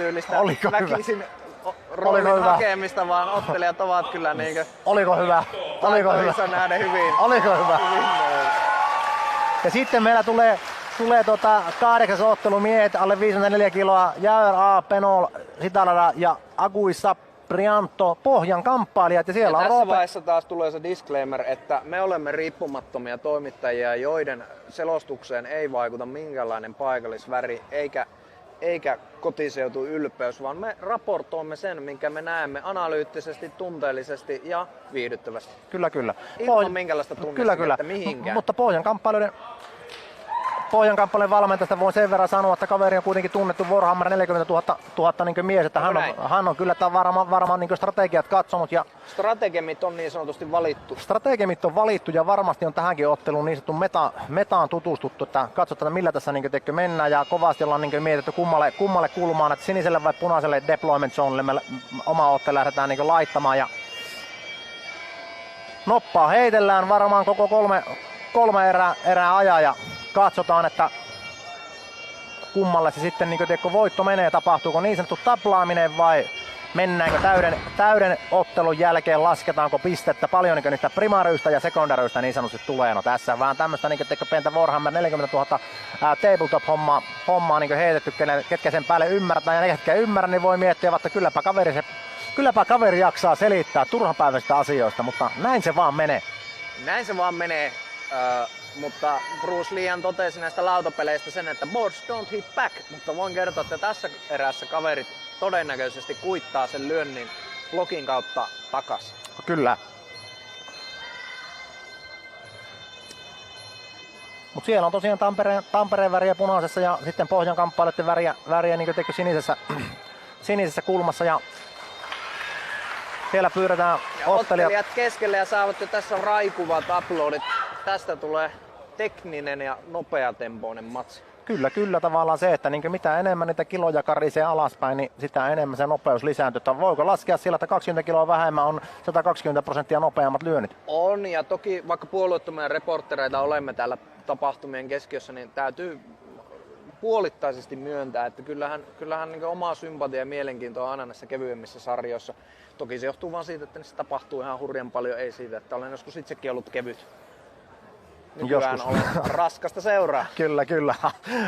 tyylistä Oliko väkisin roolin hakemista, vaan ottelijat ovat kyllä niinkö... Oliko hyvä? Oliko hyvä? Nähden hyvin. Oliko hyvä? Hyvin. Ja sitten meillä tulee 8. ottelu miehet alle 54 kiloa. Jair A. Penol, Sitalada ja Aguissa Prianto, Pohjan kamppailijat. Ja siellä ja on tässä Roope. vaiheessa taas tulee se disclaimer, että me olemme riippumattomia toimittajia, joiden selostukseen ei vaikuta minkäänlainen paikallisväri eikä kotiseutu ylpeys, vaan me raportoimme sen, minkä me näemme analyyttisesti, tunteellisesti ja viihdyttävästi. Kyllä. Ilman minkälaista tunnistimetta mihinkään. Mutta Pohjan kamppailijoiden valmentajasta voin sen verran sanoa, että kaveri on kuitenkin tunnettu Warhammer 40 000 niin mies, että hän on kyllä varmaan niin strategiat katsonut. Ja strategemit on niin sanotusti valittu. Strategemit on valittu ja varmasti on tähänkin otteluun niin sanottu metaan tutustuttu, että katsotaan millä tässä niin mennään ja kovasti ollaan niin mietitty kummalle kulmaan, että siniselle vai punaiselle deployment zonelle me oma ottelu lähdetään niin laittamaan ja noppaa heitellään varmaan koko kolme erää ajaa ja katsotaan, että kummalle se sitten niin voitto menee, tapahtuuko niin sanottu taplaaminen vai mennäänkö täyden ottelun jälkeen, lasketaanko pistettä, paljonko niistä primaryistä ja sekundaryistä niin sanotusti tulee. No tässä vähän tämmöistä niin pientä Warhammer 40 000 tabletop-hommaa niin heitetty, ketkä sen päälle ymmärtää ja ne ketkä ymmärrä, niin voi miettiä, että kylläpä kaveri jaksaa selittää turhanpäiväisistä asioista, mutta näin se vaan menee. Näin se vaan menee. Mutta Bruce Lee totesi näistä lautapeleistä sen, että boards don't hit back, mutta voin kertoa, että tässä erässä kaverit todennäköisesti kuittaa sen lyönnin blokin kautta takas. Kyllä. Mutta siellä on tosiaan Tampereen väriä punaisessa ja sitten Pohjan kamppailijoiden väriä niin kuin sinisessä kulmassa ja siellä pyydetään ottelijat keskelle ja saavat jo tässä raikuvat uploadit. Tästä tulee tekninen ja nopeatempoinen matsi. Kyllä tavallaan se, että niin mitä enemmän niitä kiloja karisee alaspäin, niin sitä enemmän se nopeus lisääntyy. Voiko laskea sillä, että 20 kiloa vähemmän on 120% nopeammat lyönnit? On, ja toki vaikka puolueettomia reporttereita olemme täällä tapahtumien keskiössä, niin täytyy puolittaisesti myöntää, että kyllähän niin oma sympatia ja mielenkiinto on aina näissä kevyemmissä sarjoissa. Toki se johtuu vaan siitä, että niissä tapahtuu ihan hurjan paljon, ei siitä, että olen joskus itsekin ollut kevyt. Nykyään on raskasta seuraa. Kyllä.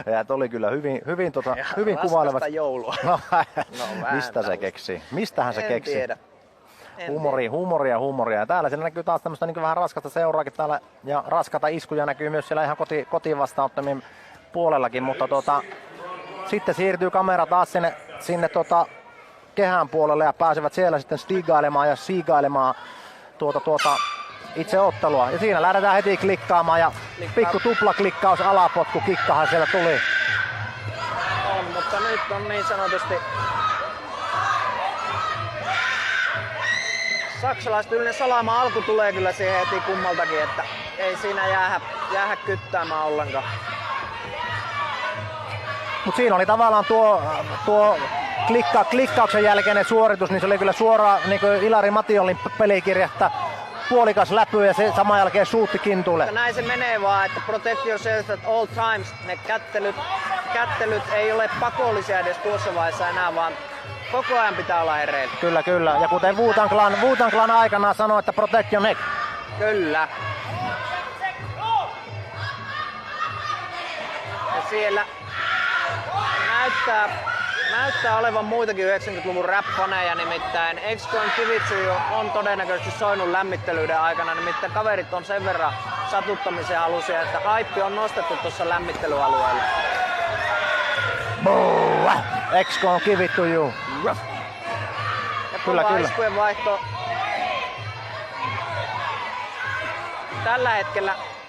Ja oli kyllä hyvin kuvaileva. Raskasta joulua. No, mistä se keksii? Mistähän se keksii? Tiedä. Huumoria. Ja täällä siellä näkyy taas tämmöistä niin vähän raskasta seuraakin täällä. Ja raskata iskuja näkyy myös siellä ihan kotiin vastaanottamien puolellakin. Mutta sitten siirtyy kamera taas sinne kehän puolelle ja pääsevät siellä sitten siigailemaan itse ottelua. Ja siinä lähdetään heti klikkaamaan ja pikku tuplaklikkaus alapotku kikkahan siellä tuli. On, mutta nyt on niin sanotusti saksalaistyylinen salama alku tulee kyllä siihen heti kummaltakin, että ei siinä jäähä kyttäämään ollenkaan. Mut siinä oli tavallaan tuo klikkauksen jälkeinen suoritus, niin se oli kyllä suoraan niin kuin Ilari Matiolin pelikirjasta puolikas läpy ja se saman jälkeen suutti kintuille. Näin se menee vaan, että protect yourself at all times. Ne kättelyt ei ole pakollisia edes tuossa vaiheessa enää, vaan koko ajan pitää olla hereillä. Kyllä. Ja kuten Wu-Tang Clan aikanaan sanoi, että protect your neck. Kyllä. Ja siellä näyttää olevan muitakin 90-luvun rap-faneja, nimittäin X-Gon Kivitsu on todennäköisesti soinut lämmittelyiden aikana, nimittäin kaverit on sen verran satuttamisen halusia, että haippi on nostettu tuossa lämmittelyalueella. X-Gon Kivitsu juu. Ja kyllä. Iskujen vaihto.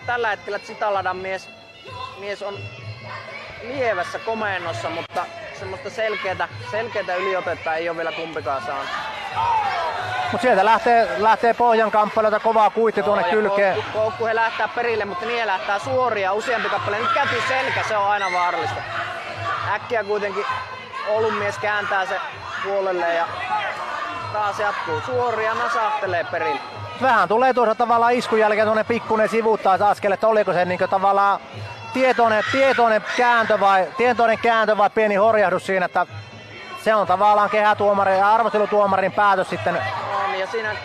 Tällä hetkellä Zitaladan mies on lievässä komennossa, mutta semmoista selkeätä yliotetta ei ole vielä kumpikaan saanut. Mut sieltä lähtee Pohjan kamppailulta kovaa kuitti tuonne kylkeen. Koukku he lähtää perille, mutta niin lähtää suoria useampi kappale. Nyt käti selkä, se on aina vaarallista. Äkkiä kuitenkin Oulun mies kääntää se puolelle ja taas jatkuu. Suoria nasahtelee perille. Vähän tulee tuossa tavallaan iskun jälkeen tuonne pikkuinen sivuuttaa askel, että oliko se niinku tavallaan tietoinen kääntö vai pieni horjahdus siinä, että se on tavallaan kehätuomarin ja arvostelutuomarin päätös sitten. On, ja siinä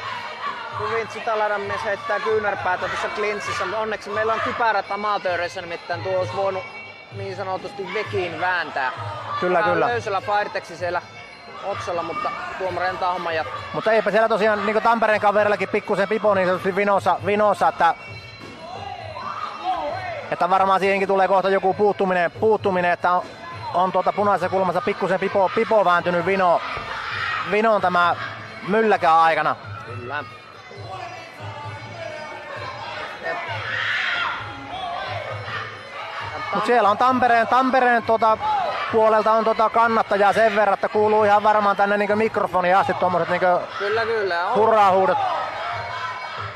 kun Vintsi Talaranmies heittää kyynärpäätä tuossa klintsissä, mutta onneksi meillä on kypärät amatööreissä, nimittäin tuo olisi voinut niin sanotusti vekiin vääntää. Kyllä, kyllä. Löysällä Fireteksi siellä otsalla, mutta tuomari antaa homman jatkuu. Mutta eipä siellä tosiaan niin Tampereen kaverillakin pikkusen pipo niin sanotusti vinossa että varmaan siihenkin tulee kohta joku puuttuminen että on punaisessa kulmassa pikkusen pipo vääntynyt vinoon tämä mylläkään aikana. Kyllä. Mutta siellä on Tampereen puolelta on kannattajaa sen verran, että kuuluu ihan varmaan tänne niin mikrofoniin asti tuommoiset niin kyllä. hurraa-huudot.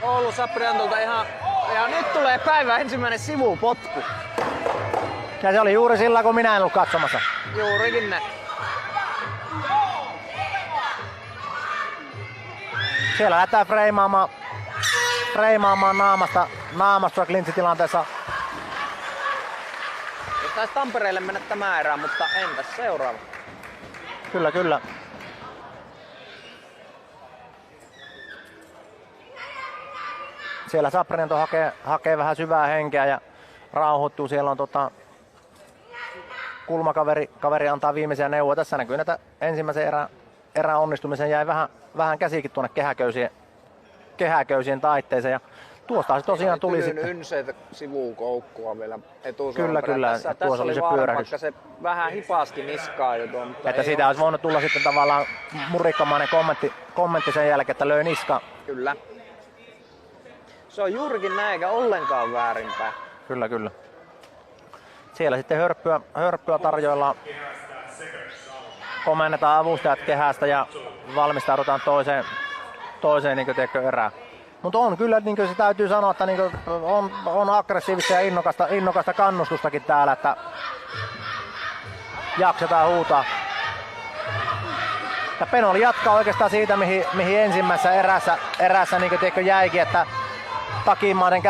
Oulu Sapriantolta ihan... Ja nyt tulee päivän ensimmäinen sivupotku. Ja se oli juuri sillä, kun minä en ollut katsomassa. Juurikin näin. Siellä lähdetään freimaamaan naamasta klintsitilanteessa. Taisi Tampereelle mennä tämä erä, mutta entäs seuraava? Kyllä. Siellä Saprianto hakee vähän syvää henkeä ja rauhoittuu. Siellä on kulmakaveri antaa viimeisiä neuvoja. Tässä näkyy näitä ensimmäisen erän onnistumisen jäi vähän käsikin tuonne kehäköysien taitteeseen. Ja tuosta se tosiaan tuli sitten. Ynseitä sivukoukkua vielä etusormen. Kyllä. Tässä tuossa oli se pyörähdys. Vaikka se vähän hipasti niskaa jo tuon. Että siitä olisi voinut tulla sitten tavallaan murikkamainen kommentti sen jälkeen, että löi niska. Kyllä. Se on juurikin näin, eikä ollenkaan väärinpäin. Kyllä. Siellä sitten hörppyä tarjoillaan. Komennetaan avustajat kehästä ja valmistaudutaan toiseen niin erään. Mutta on kyllä, niin se täytyy sanoa, että niin on aggressiivista ja innokasta kannustustakin täällä, että jaksetaan huutaa. Ja Penoli jatkaa oikeastaan siitä, mihin ensimmäisessä erässä niin jäikin, että takimaiden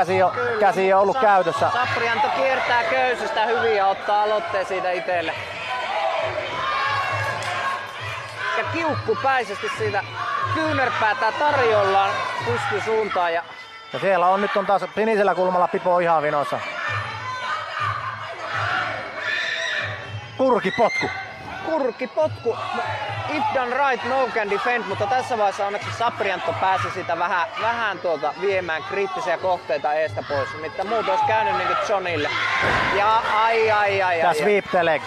käsi on ollut käytössä. Saprianto kiertää köysystä hyvin ja ottaa aloitteen siitä itselle. Ja kiukkupäisesti siitä kyynärpäätä tarjollaan pystysuuntaan. Ja siellä on nyt taas sinisellä kulmalla pipo ihan vinossa. Kurkipotku. If done right, no can defend, mutta tässä vaiheessa onneksi Saprianto pääsi sitä vähän viemään kriittisiä kohteita eestä pois. Mitä muut olisi käynyt niin kuin Johnille. Ja Ja sweep the leg.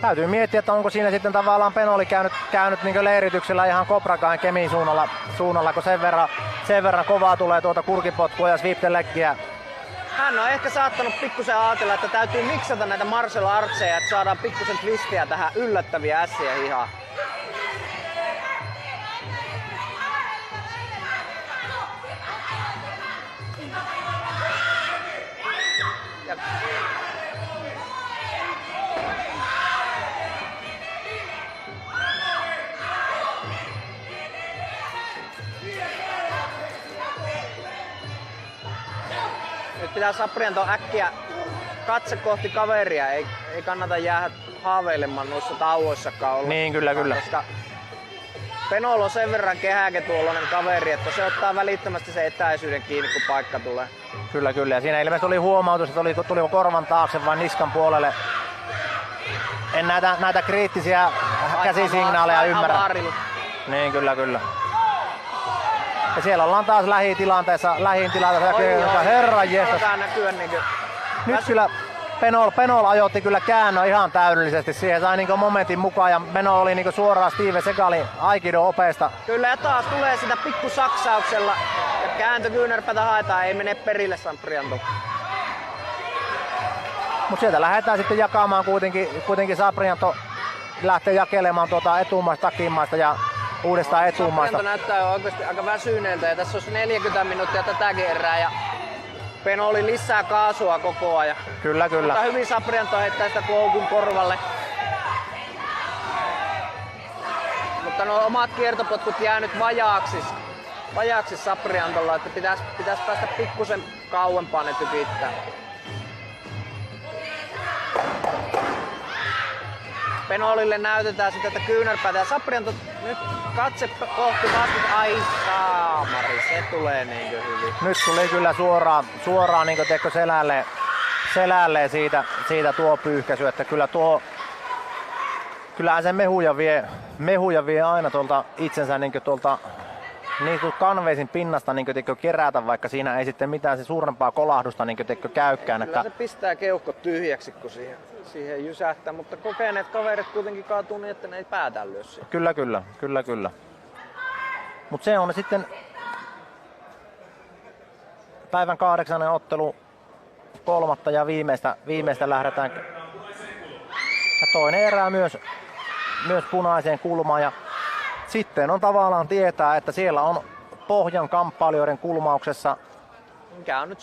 Täytyy miettiä, että onko siinä sitten tavallaan Penoli käynyt niin leirityksellä ihan Cobra Kain Kemin suunnalla, kun sen verran kovaa tulee kurkipotkua ja sweep the leggiä. Hän on ehkä saattanut pikkusen ajatella, että täytyy miksata näitä martial artseja, että saadaan pikkusen twistiä tähän yllättäviä ässiä hihaan. Nyt pitää Saprianto äkkiä katse kohti kaveria, ei kannata jäädä haaveilemaan noissa tauoissakaan olla. Niin, kyllä. Koska Penol on sen verran kehäketuoloinen kaveri, että se ottaa välittömästi sen etäisyyden kiinni, kun paikka tulee. Kyllä. Ja siinä ilmeisesti oli huomautus, että tuliko korvan taakse vai niskan puolelle. En näitä kriittisiä käsisignaaleja ymmärrä. Niin, kyllä. Ja siellä ollaan taas lähitilanteessa herranjestas. Nyt kyllä Penol ajoitti kyllä käännön ihan täydellisesti. Siihen sai niinku momentin mukaan ja meno oli niinku suoraan Steve Segalin Aikido-opeesta. Kyllä ja taas tulee sitä pikkusaksauksella ja kääntökyynärpätä haetaan, ei mene perille Saprianto. Mut sieltä lähdetään sitten jakamaan kuitenkin Saprianto lähtee jakelemaan etumaista, takimaista ja uudestaan etumaista. Saprianto näyttää jo oikeasti aika väsyneeltä ja tässä olisi 40 minuuttia tätäkin erää ja Penoli lisää kaasua koko ajan. Kyllä. Mutta hyvin Saprianto heittää sitä koukun korvalle. Mutta nuo omat kiertopotkut jää nyt vajaaksi Sapriantolla, että pitäisi päästä pikkusen kauempaa ne tykittää. Penolille näytetään sitä, että kyynärpäätä ja Saprian nyt katse kohti vasta. Ai saamari, se tulee niinkö hyvin. Nyt tuli kyllä suoraan niin teko selälle siitä tuo pyyhkäisy, että kyllähän se mehuja vie aina tuolta itsensä niin tuolta niin kuin kanveisin pinnasta niin kerätä, vaikka siinä ei sitten mitään se suurempaa kolahdusta niin käykään. Kyllä se pistää keuhkot tyhjäksi, kun siihen jysähtää, mutta kokeneet kaverit kuitenkin kaatuu niin, että ne ei päätä lyö siihen. Kyllä. Mutta se on sitten päivän 8. ottelu, 3. ja viimeistä lähdetään. Ja toinen erää myös punaiseen kulmaan. Ja sitten on tavallaan tietää, että siellä on pohjan kamppailijoiden kulmauksessa. Mikä on nyt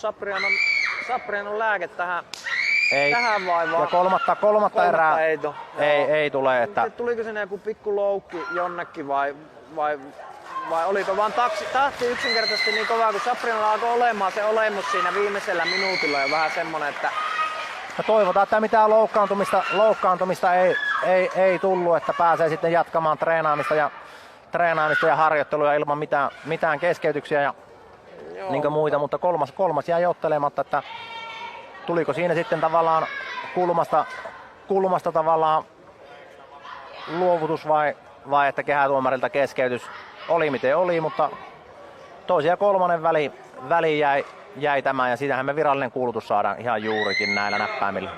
Saprianon lääke tähän vai Ja kolmatta erää ei tule. Että tuliko sinne joku pikku loukki jonnekin vai oliko vaan tahti yksinkertaisesti niin kovaa, kun Saprianolla alkoi olemaan se olemus siinä viimeisellä minuutilla ja vähän semmonen, että ja toivotaan, että mitään loukkaantumista ei tullut, että pääsee sitten jatkamaan treenaamista ja harjoittelua ilman mitään keskeytyksiä ja niin muita, mutta kolmas jäi ottelematta, että tuliko siinä sitten tavallaan kulmasta tavallaan luovutus vai että kehätuomarilta keskeytys oli miten oli, mutta toisen ja kolmannen väliin jäi tämä ja siitähän me virallinen kuulutus saadaan ihan juurikin näillä näppäimillä.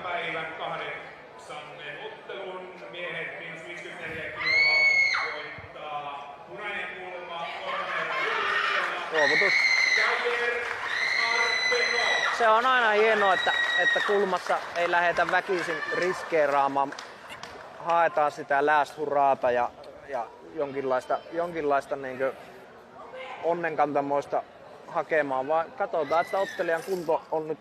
Luovutus. Se on aina hienoa, että kulmassa ei lähdetä väkisin riskeeraamaan. Haetaan sitä last hurraata ja jonkinlaista niin onnenkantamoista hakemaan, vaan katsotaan, että ottelijan kunto on nyt